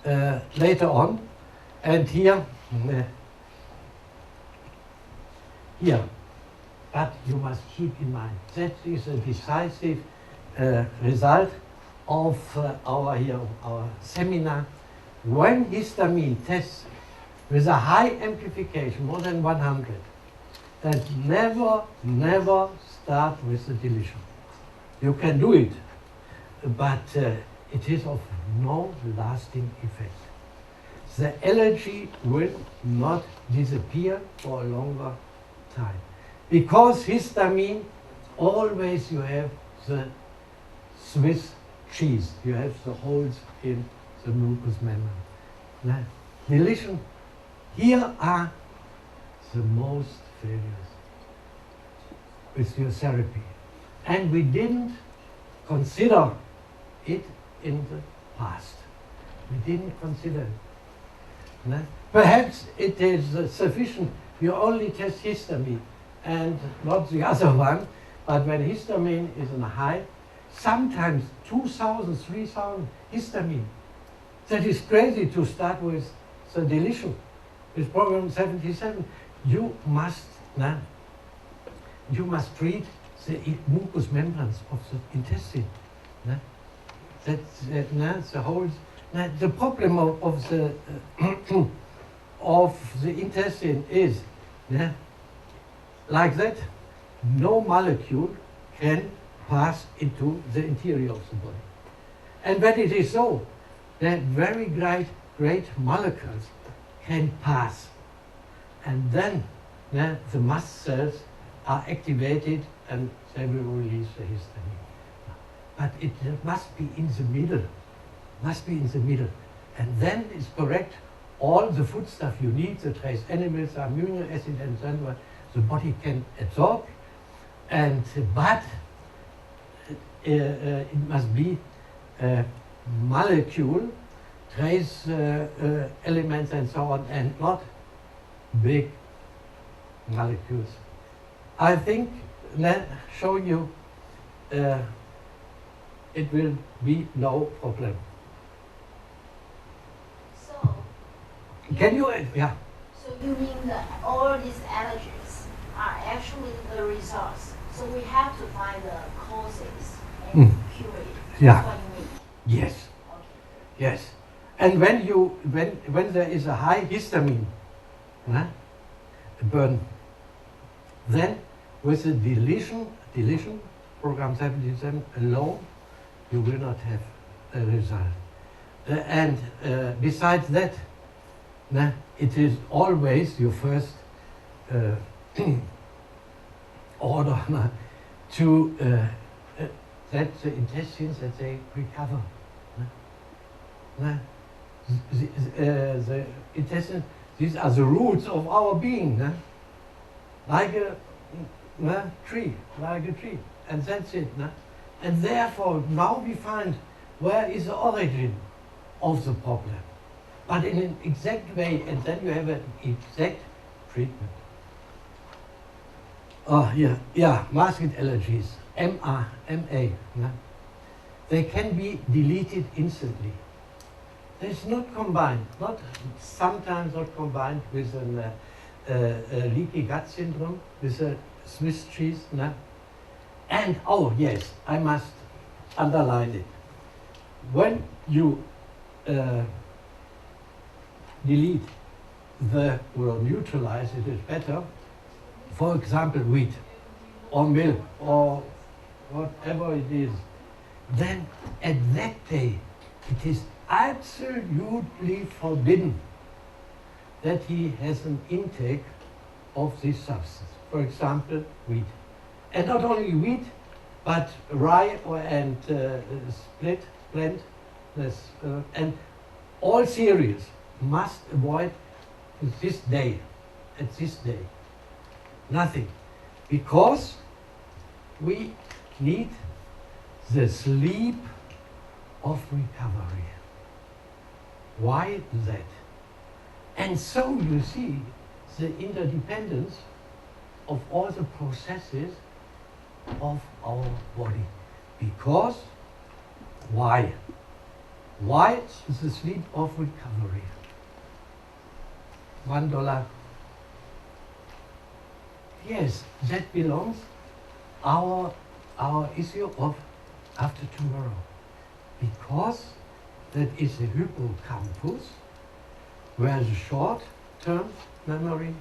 later on. And here, but you must keep in mind, that is a decisive result of our seminar. When histamine tests with a high amplification, more than 100, that never start with the deletion. You can do it, but it is of no lasting effect. The allergy will not disappear for a longer time. Because histamine, always you have the Swiss cheese. You have the holes in the mucous membrane. Deletion, here are the most failures with your therapy. And we didn't consider it in the past. We didn't consider it. Perhaps it is sufficient, you only test histamine and not the other one, but when histamine is in high, sometimes 2,000, 3,000 histamine. That is crazy to start with the deletion. With program 77, you must treat the mucous membranes of the intestine. That's the whole. The problem of the of the intestine is, like that, no molecule can pass into the interior of the body. And when it is so, then very great molecules can pass. And then the mast cells are activated and they will release the histamine. But it must be in the middle. Must be in the middle. And then it's correct, all the foodstuff you need, the trace animals, amino acid and so on, the body can absorb. And but it must be molecule, trace elements and so on, and not big molecules. I think, showing you, it will be no problem. So, can you, yeah. So you mean that all these allergies are actually the results. So we have to find the causes and cure it. Yeah. That's what you mean. Yes. Okay. Yes. And when there is a high histamine burden, then with the deletion program 77 alone, you will not have a result. And besides that, it is always your first order to that the intestines that they recover. The intestines, these are the roots of our being, like a tree, and that's it. And therefore, now we find where is the origin of the problem, but in an exact way, and then you have an exact treatment. Oh, yeah, masked allergies, MA. They can be deleted instantly. It's not combined, sometimes not combined with a leaky gut syndrome, with a Swiss cheese. And, oh yes, I must underline it. When you delete or neutralize it is better, for example, wheat or milk or whatever it is, then at that day it is absolutely forbidden that he has an intake of this substance. For example, wheat. And not only wheat, but rye and split blend, and all cereals must avoid at this day. Nothing. Because we need the sleep of recovery. Why that? And so you see the interdependence of all the processes of our body. Because, why? Why the sleep of recovery? $1. Yes, that belongs our issue of after tomorrow, because that is the hippocampus, where the short-term memory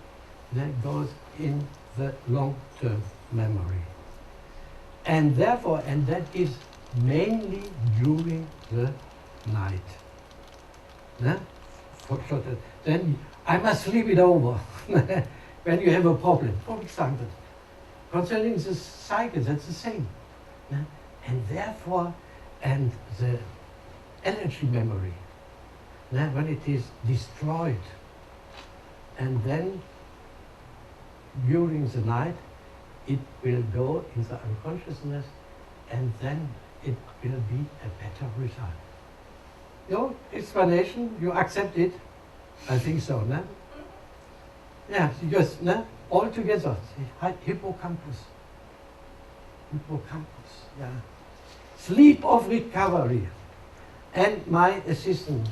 that goes in the long-term memory. And therefore, and that is mainly during the night. For shorter, then I must sleep it over when you have a problem. For example, concerning the cycle, that's the same. And therefore, and the energy memory, when it is destroyed, and then during the night, it will go in the unconsciousness, and then it will be a better result. Your explanation, you accept it? I think so, no? Yeah, just all together. Hippocampus. Hippocampus, yeah. Sleep of recovery. And my assistant,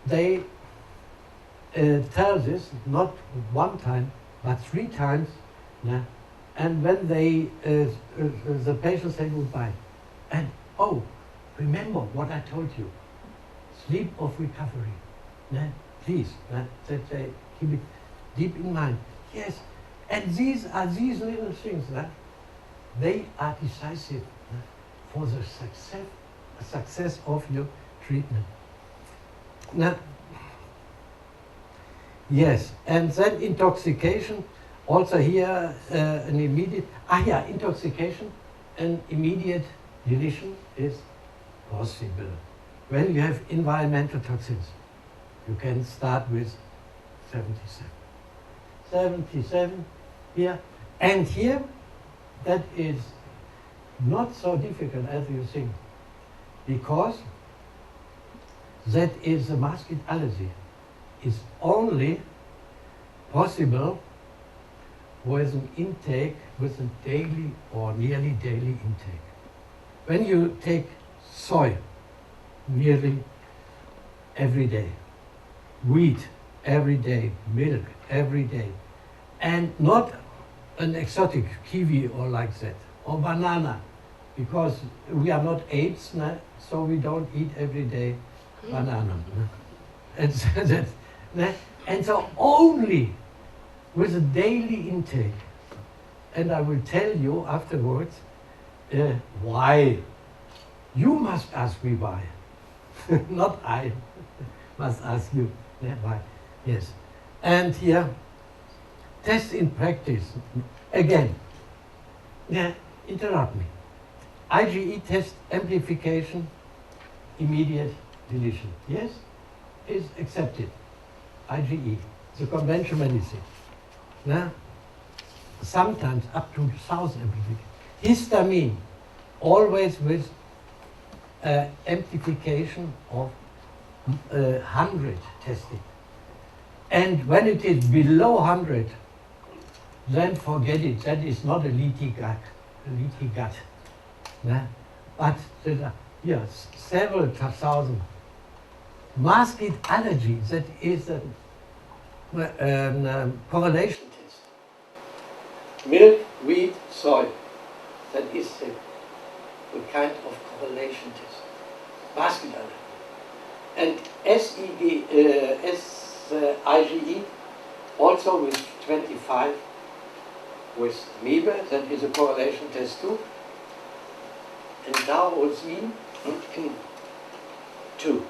they tell this not one time, but 3 times. And when they, the patient say goodbye, and oh, remember what I told you, sleep of recovery. Please, that they keep it deep in mind. Yes, and these little things, they are decisive for the success of your treatment. Yes, and then intoxication, also here an immediate, intoxication and immediate deletion is possible. When you have environmental toxins, you can start with 77. 77 here, and here, that is not so difficult as you think, because that is the masked allergy is only possible with an intake, with a daily or nearly daily intake. When you take soy nearly every day, wheat every day, milk every day, and not an exotic kiwi or like that, or banana, because we are not apes, so we don't eat every day banana. And so only with a daily intake, and I will tell you afterwards why. You must ask me why, not I must ask you why. Yes, and here, test in practice, again, interrupt me. IgE test amplification, immediate deletion, yes, is accepted. IgE, the conventional medicine. Sometimes up to 1,000 amplification. Histamine, always with amplification of 100 tested. And when it is below 100, then forget it. That is not a leaky gut. But there are several thousand. Masked allergy, that is a correlation test. Milk, wheat, soy, that is a kind of correlation test. Masked allergy. And IgE, also with 25 with Miebe, that is a correlation test too. And Daosin 2.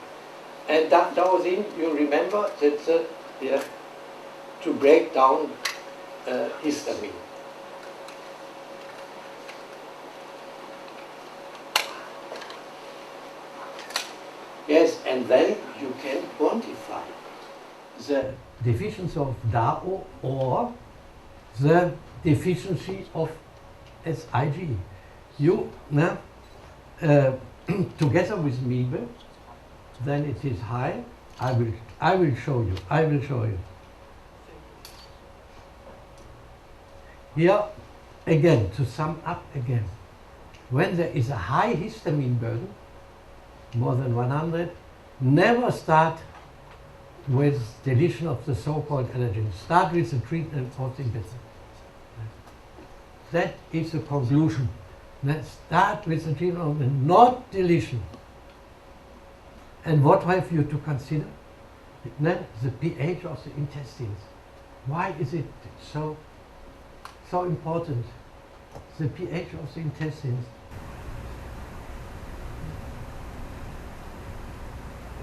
And Daosin, you remember, that's to break down histamine. Yes, and then you can quantify the deficiency of DAO or the deficiency of IgE. You, together with Miebe, then it is high. I will show you. Here, again, to sum up again, when there is a high histamine burden, more than 100, never start with deletion of the so-called allergen. Start with the treatment of the infection. That is the conclusion. Start with the treatment of the not deletion. And what have you to consider? The pH of the intestines. Why is it so important? The pH of the intestines.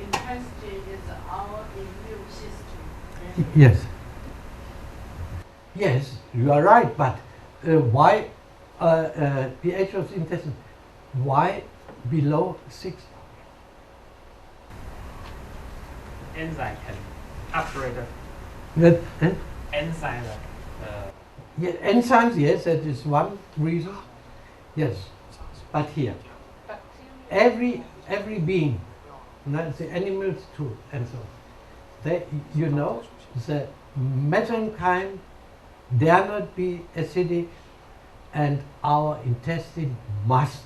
Intestine is our immune system. Yes. Yes, you are right, but why pH of the intestine? Why below 6? Enzyme can upgrade That, enzyme. yeah, enzymes, yes, that is one reason. Yes, but here, every being, the animals too, and so they, you know, the mesenchyme dare not be acidic, and our intestine must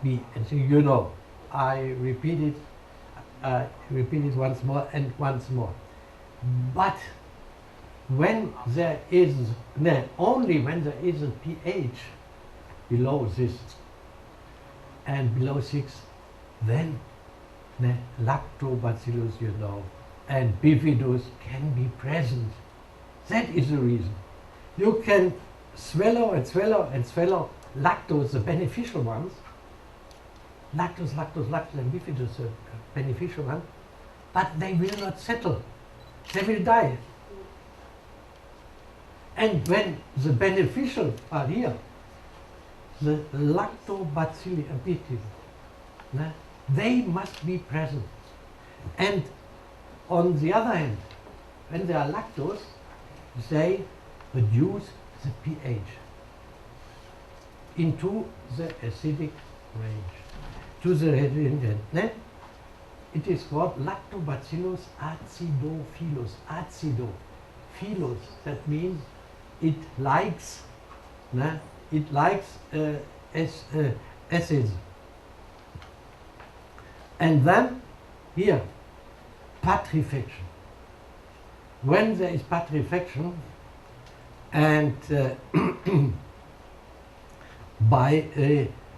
be acidic. You know, I repeat it once more and once more. But when there is, only when there is a pH below this and below 6, then lactobacillus, you know, and bifidus can be present. That is the reason. You can swallow and swallow and swallow lactose, the beneficial ones, lactose, and bifidus, the beneficial ones, but they will not settle. They will die. And when the beneficial are here, the lactobacilli and bifidus, they must be present. And on the other hand, when they are lactose, they reduce the pH into the acidic range. To the it is called Lactobacillus acidophilus. Acidophilus, that means it likes, acids. And then here, putrefaction. When there is putrefaction, and by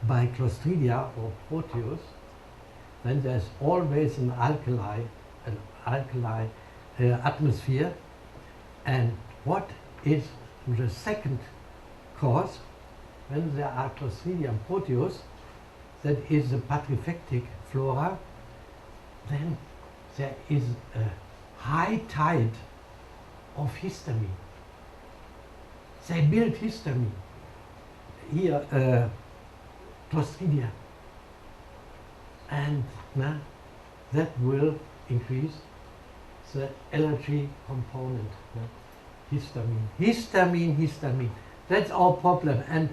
Clostridia or Proteus, then there's always an alkali atmosphere. And what is the second cause? When there are Clostridia and Proteus, that is the putrefactic flora, then there is a high tide of histamine. They build histamine. Here, Clostridia. And that will increase the allergy component. Histamine. That's our problem. And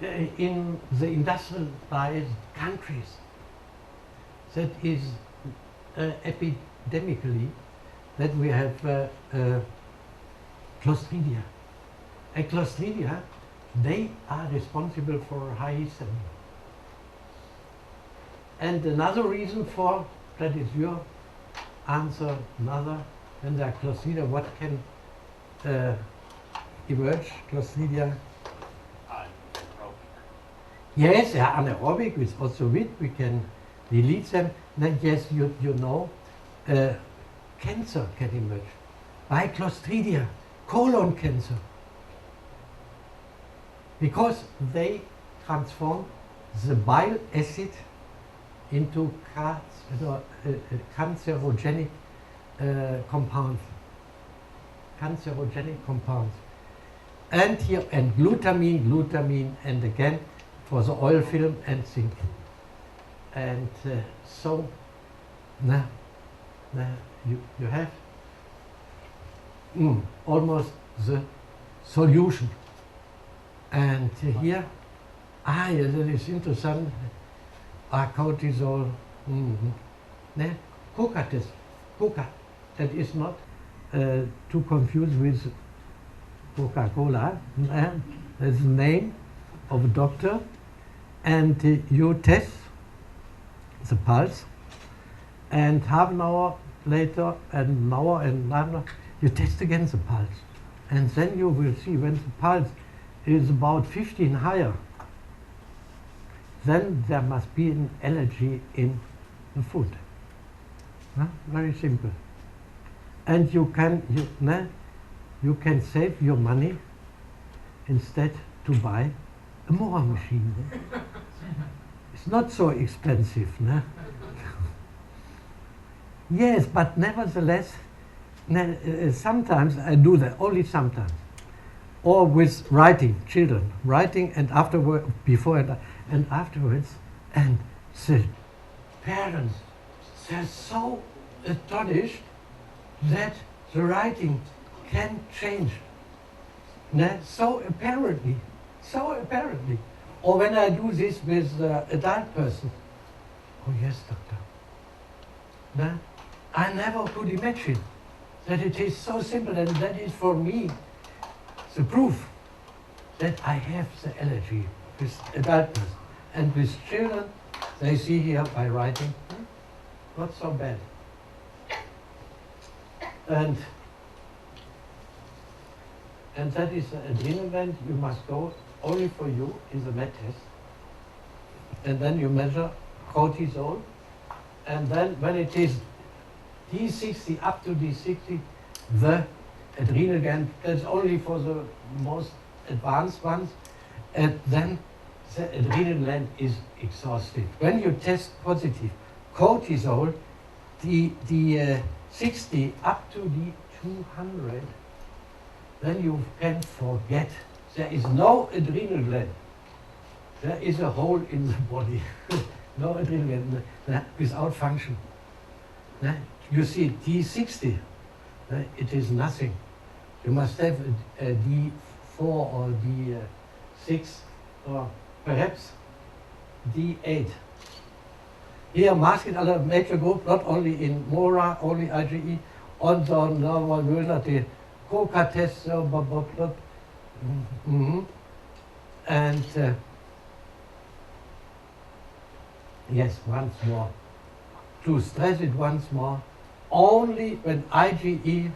in the industrialized countries, that is epidemically, that we have Clostridia. And Clostridia, they are responsible for high histamine. And another reason for, that is your answer, another, when there are Clostridia, what can emerge? Clostridia? Yes, they are anaerobic, with also wheat, we can delete them. Then yes, you know, cancer can emerge by Clostridia, colon cancer. Because they transform the bile acid into cancerogenic compounds. And here, and glutamine, and again for the oil film and zinc. And so now you have almost the solution. And here, yeah, that is interesting. Cortisol, Coca test. Coca, that is not to confuse with Coca-Cola. That's the name of a doctor. And you test the pulse, and half an hour later, and an hour and half an hour, you test again the pulse. And then you will see when the pulse is about 15 higher, then there must be an allergy in the food. Very simple. And you can save your money instead to buy a Mora machine. It's not so expensive. Yes, but nevertheless, sometimes I do that, only sometimes. Or with writing, children, writing, and afterward, before and afterwards, and the parents, they're so astonished that the writing can change. So apparently. Or when I do this with adult person, oh yes, doctor. I never could imagine that it is so simple, and that is for me the proof that I have the allergy with adult person. And with children, they see here by writing, not so bad. And that is the adrenal gland. You must go only for you in the med test. And then you measure cortisol. And then when it is D60 up to D60, the adrenal gland, that's only for the most advanced ones. And then the adrenal gland is exhausted. When you test positive cortisol, the 60 up to the 200, then you can forget. There is no adrenal gland. There is a hole in the body. No adrenal gland without function. You see D60, it is nothing. You must have a D4 or D6 or perhaps D8. Here, masked other major group, not only in Mora, only IgE, also normal the COCA test, and yes, once more, to stress it once more, only when IgE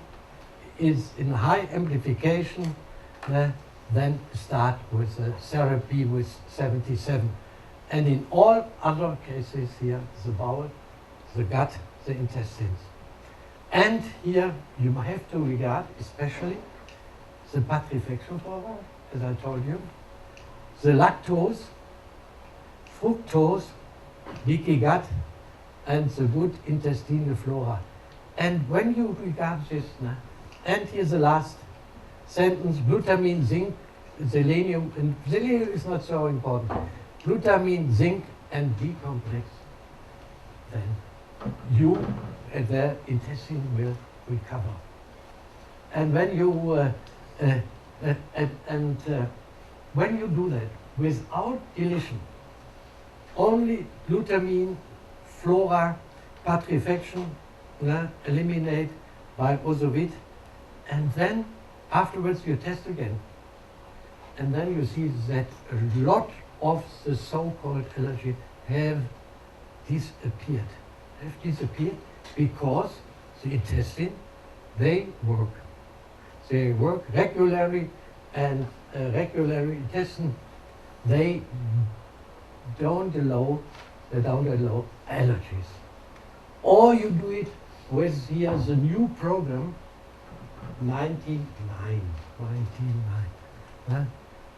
is in high amplification, then start with the therapy with 77. And in all other cases here, the bowel, the gut, the intestines. And here you have to regard especially the putrefaction problem, as I told you, the lactose, fructose, leaky gut, and the good intestinal flora. And when you regard this, and here's the last sentence, glutamine, zinc, selenium, and selenium is not so important. Glutamine, zinc, and B complex, then you and the intestine will recover. And when you when you do that without deletion, only glutamine, flora, putrefaction, eliminate by ozovit, and then afterwards you test again. And then you see that a lot of the so-called allergy have disappeared. Because the intestine, they work. They work regularly, and regular intestine, they don't allow allergies. Or you do it with here the new program, 99.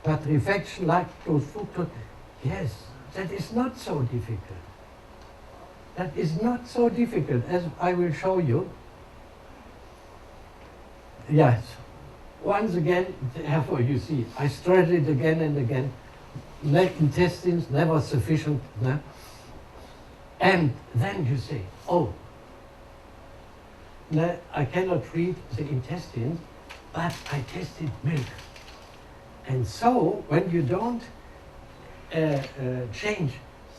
Putrefaction, lactose, fructose. Yes, that is not so difficult. That is not so difficult, as I will show you. Yes, once again, therefore you see, I stress it again and again. Intestines never sufficient. And then you say, oh, I cannot treat the intestines, but I tested milk. And so, when you don't change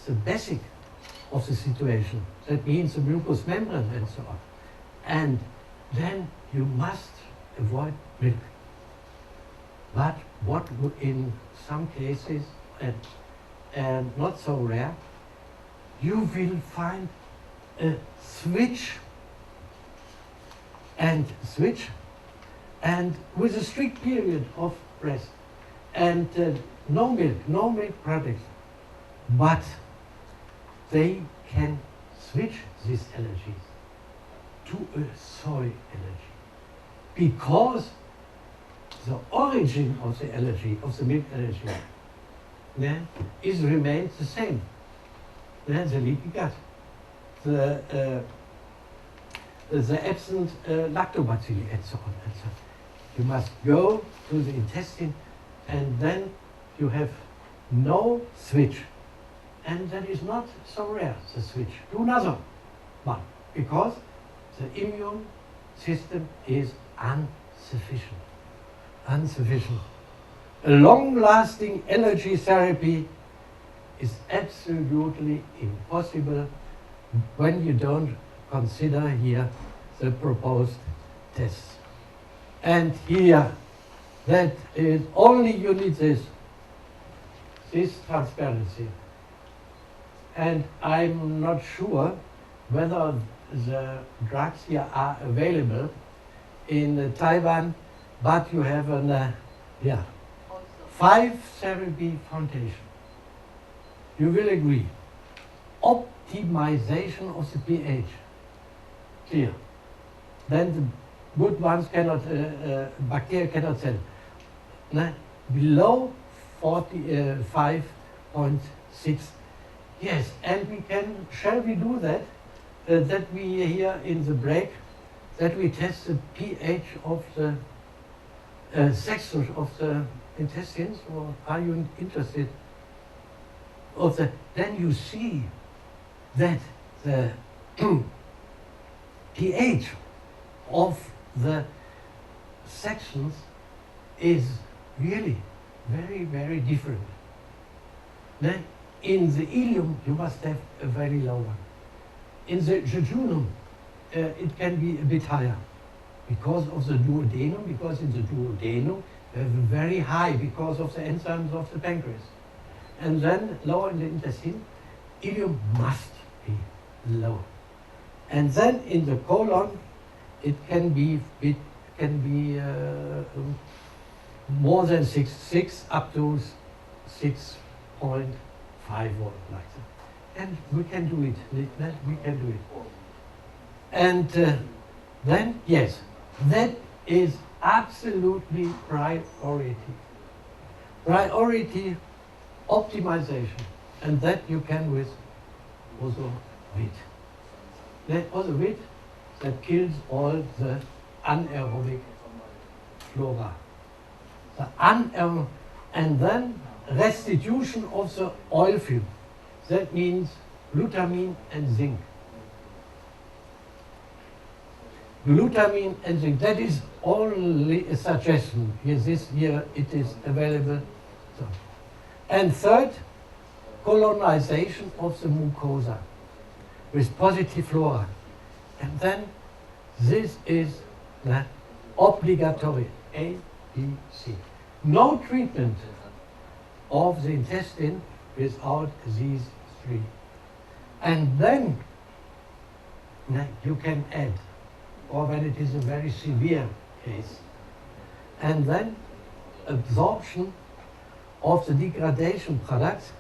the basic of the situation, that means the mucous membrane and so on, and then you must avoid milk. But what in some cases, and not so rare, you will find a switch and with a strict period of rest and no milk products, but they can switch these allergies to a soy allergy because the origin of the allergy, of the milk allergy, remains the same. The leaky gut, the absent lactobacilli, and so on and so on. You must go to the intestine, and then you have no switch. And that is not so rare, the switch to another one, because the immune system is insufficient. A long-lasting allergy therapy is absolutely impossible when you don't consider here the proposed tests. And here, that is only you need this transparency. And I'm not sure whether the drugs here are available in Taiwan, but you have an 5 therapy foundation. You will agree. Optimization of the pH. Clear. Then the good ones cannot, bacteria cannot sell. Below 5.6. Yes, and we can, shall we do that? That we here in the break, that we test the pH of the sections of the intestines, or are you interested? Then you see that the pH of the sections is really very, very different. Then in the ileum, you must have a very low one. In the jejunum, it can be a bit higher because of the duodenum, because in the duodenum, we have a very high because of the enzymes of the pancreas. And then lower in the intestine, ileum must be low. And then in the colon, it can be more than 6 up to 6.5 or like that. And we can do it. We can do it. And then, yes, that is absolutely priority. Priority optimization. And that you can with also wheat. That also wheat that kills all the anaerobic flora. The and then restitution of the oil film. That means glutamine and zinc. Glutamine and zinc, that is only a suggestion. Here it is available. So. And third, colonization of the mucosa with positive flora. And then this is obligatory, A, B, C. No treatment of the intestine without these 3. And then you can add, or when it is a very severe case, and then absorption of the degradation products,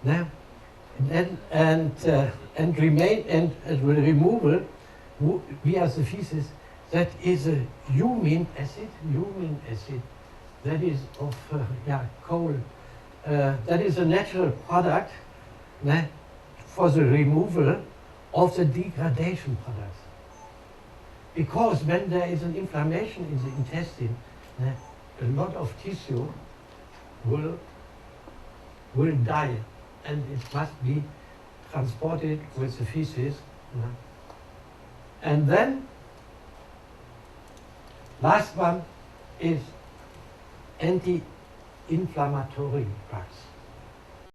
and removal via the feces. That is a humin acid. That is of coal. That is a natural product for the removal of the degradation products. Because when there is an inflammation in the intestine, a lot of tissue will die, and it must be transported with the feces. And then, last one is anti-inflammatory drugs.